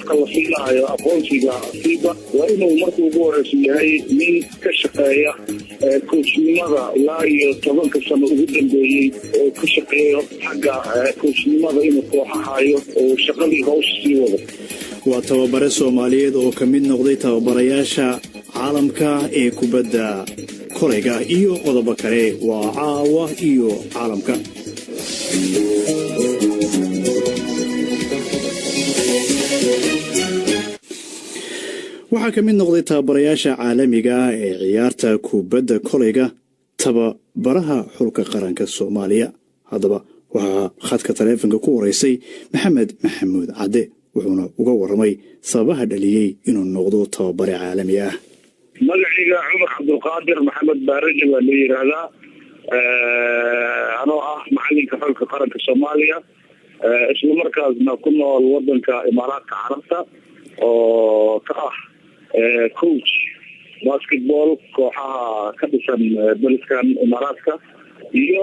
qofka la siinayo aqoonsiga siiba waa inuu markuu ugu horeysa yahay nin ka shaqeeya coachnimada ilaa iyo 10 sano ugu dambeeyey oo ka shaqeeyo xagga coachnimada inuu kooxahayo oo shaqadii hawsha sii wado. waa tababare Soomaaliyeed oo ka mid noqday tababarayaasha caalamka ee kubadda kolayga iyo qodobo kale. waa caawa iyo caalamka. waxaa ka mid noqday tababarayaasha caalamiga ee ciyaarta kubadda kolayga tababaraha xulka qaranka Soomaaliya. haddaba waxaa khadka taleefanka ku wareysay Maxamed Maxamuud Cadde, wuxuuna uga waramay sababaha dhaliyay inuu noqdo tababare caalami ah. magacayga Cumar Cabdulqaadir Maxamed Baaraji waa la yiraahdaa. anoo ah macalinka xulka qaranka Soomaaliya, isla markaasna ku nool wadanka Imaaraadka Carabta, oo ka ah coach basketball kooxaha ka dhisan dalkan Imaaraadka, iyo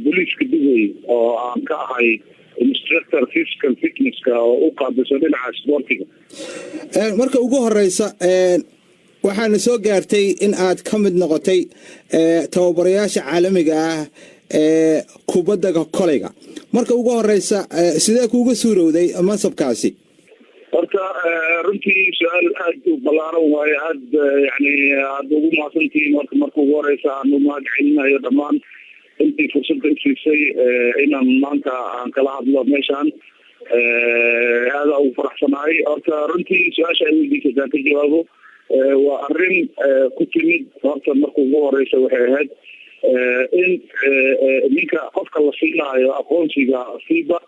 booliiska Dubai oo aan ka ahay instructor physical fitness oo u qaabilsan dhinaca sportiga. marka ugu horeysa waxaana soo gaartay in aad ka mid noqotay tababarayaasha caalamiga ah ee kubadda kolayga. marka ugu horeysa sidee kuuga suurowday mansabkaasi? horta runtii su'aal aad u ballaaran waaye, aad ugu mahadsantihiin. marka ugu horeysa aan u mahadcelinayo dhammaan intii fursadda isiisay inaan maanta aan kala hadlo meeshaan. aada ugu faraxsanahay. horta runtii su-aasha ay weydiisay haddaan ka jawaabo, waa arrin ku timid. horta marka ugu horeysa waxay ahayd in ninka qofka la siinayo aqoonsiga siiba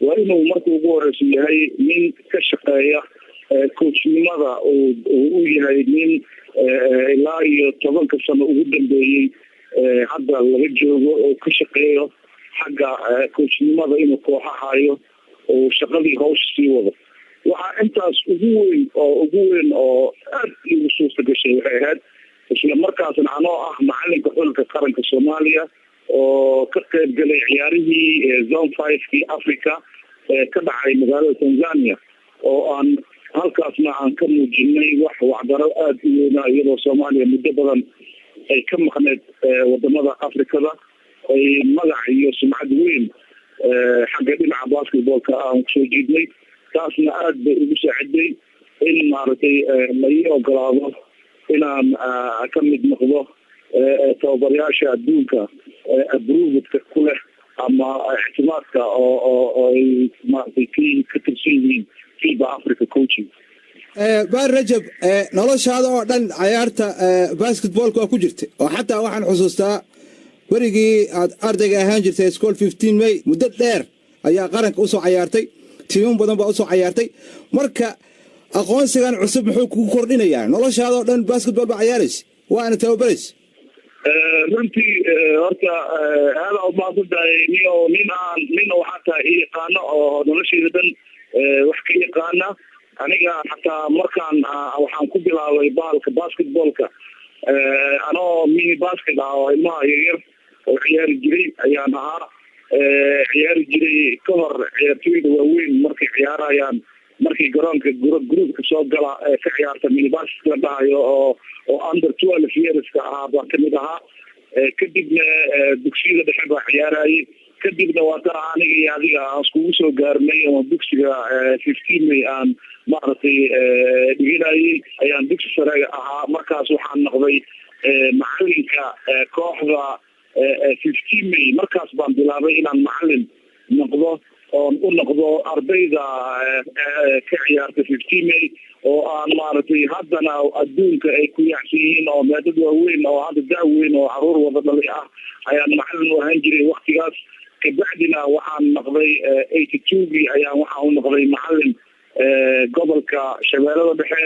waa inuu marka ugu horeysa yahay nin ka shaqeeya coachnimada uu yahay nin ilaa iyo 10 sano ugu dambeeyey hadda laga joogo oo ka shaqeeyo xagga coachnimada inuu kooxahayo oo shaqadii hawsha sii wado. waxaa intaas ugu weyn oo aad igu suurta gashay waxay ahayd isla markaasna anoo ah macalinka xulka qaranka Soomaaliya oo ka qayb galay ciyaarihii zone 5kii Africa ka dhacay magaalada Tanzania, oo aan halkaasna aan ka muujinay wax wacdaro aad u weyn iyadoo Soomaaliya muddo badan ay ka maqneed wadamada Afrikada, ay magac iyo sumcad weyn xagga dhinaca basketballka aan soo jiidnay. taasna aad bay ugu saaciday in maaragtay la ii ogolaado inaan ka mid noqdo tababarayaasha adduunka approved ku leh ama ictimaadka oo ay maaragtay ka tirsan yihiin FIBA Africa Coaching. baar Rajab, noloshaada oo dhan ciyaarta basketballka waa ku jirtay, oo xataa waxaan xusuustaa warigii aad ardayga ahaan jirtay school 15 May muddo dheer ayaa qaranka usoo ciyaartay, tiimo badan baa usoo ciyaartay. marka aqoonsigan cusub muxuu kugu kordhinayaa? noloshaada oo dhan basketball baa ciyaaraysa, waana tababaraysa. runtii horta aada u mahadsantahay. nin waxaa tahay yaqaano oo noloshayda dhan wax ka yaqaana. aniga xataa markaan waxaan ku bilaabay bahalka basketballka anoo mini basket oo ilmaha yaryar oo ciyaari jiray ayaan ahaa. ciyaari jiray ka hor ciyaartooyda waaweyn markay ciyaarayaan, markii garoonka gruupka soo gala ka ciyaarta mini basket la dhahayo oo under 12 yearska ahaa baa kamid ahaa. kadibna dugsiyada dhexe baa ciyaarayay. kadibna waa taa aniga iyo adiga aan iskugu soo gaarnay oo dugsiga 15 May aan maaragtay dhiganayay, ayaan dugsi sare ahaa. markaas waxaan noqday macalinka kooxda 15 May. markaas baan bilaabay inaan macalin noqdo oon u noqdo ardayda ka ciyaarta 15 May, oo aan maaragtay haddana adduunka ay ku yaacsan yihiin oo meedad waaweyn oo hadda daaweyn oo caruur wada dhalay ah ayaan macalin u ahaan jiray waqtigaas. kabacdina waxaan noqday 82gii ayaan waxaan u noqday macalin gobolka Shabeellada Dhexe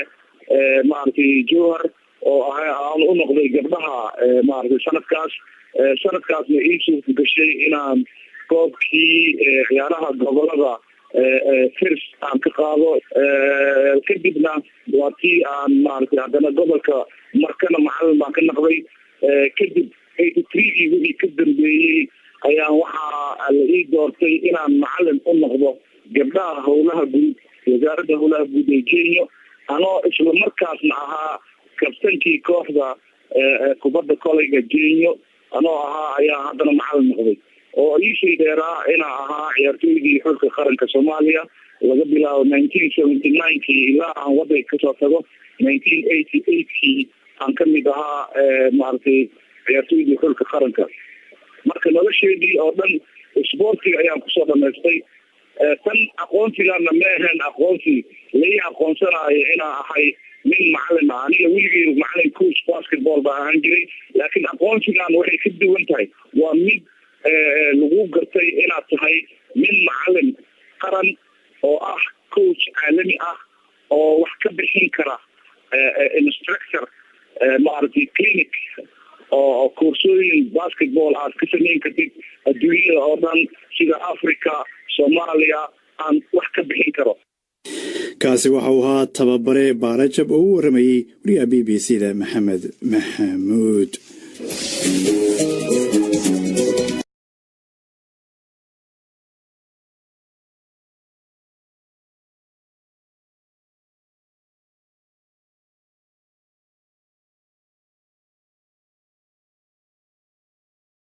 maaragtay Jowhar, oo aan u noqday gabdhaha maaragtay sanadkaasna ii suurta gashay inaan koobkii ciyaaraha gobolada first aan ka qaado. kadibna waa tii aan maaragtay haddana gobolka markana macalin baan ka noqday. kadib 83gii wixii ka dambeeyey ayaan waxaa la ii doortay inaan macalin u noqdo gabdhaha howlaha guud wasaaradda howlaha guud ee Kenya anoo isla markaasna ahaa kabtankii kooxda kubadda kolayga Kenya anoo ahaa ayaa haddana macallin noqday oo ii dheeraa inaa ahaa ciyaartooydii xulka qaranka Soomaaliya laga bilaabo 1979 ilaa aan wadanka ka soo tago 1988 aan ka mid ahaa maartay ciyaartooydii xulka qaranka marka nolosheedii oo dhan isboortiga ayaan kusoo dhamaystay tan aqoonsigana meehen aqoonsi lay aqoonsanayo inaa ahay min macallin aniga weligay macallin coach basketball baa ahaan jiray laakiin aqoonsigan waxay ka duwan tahay waa mid lagu gartay inaad tahay min macallin qaran oo ah coach caalami ah oo wax ka bixin kara instructor maaragtay clinic oo koorsooyin basketball aad ka samayn kartid adduunyada oo dhan sida Africa Soomaaliya aan wax ka bixin karo kaasi waxa uu ahaa tababare Baarajab oo u waramayay wariyaha BBC-da Maxamed Maxamuud.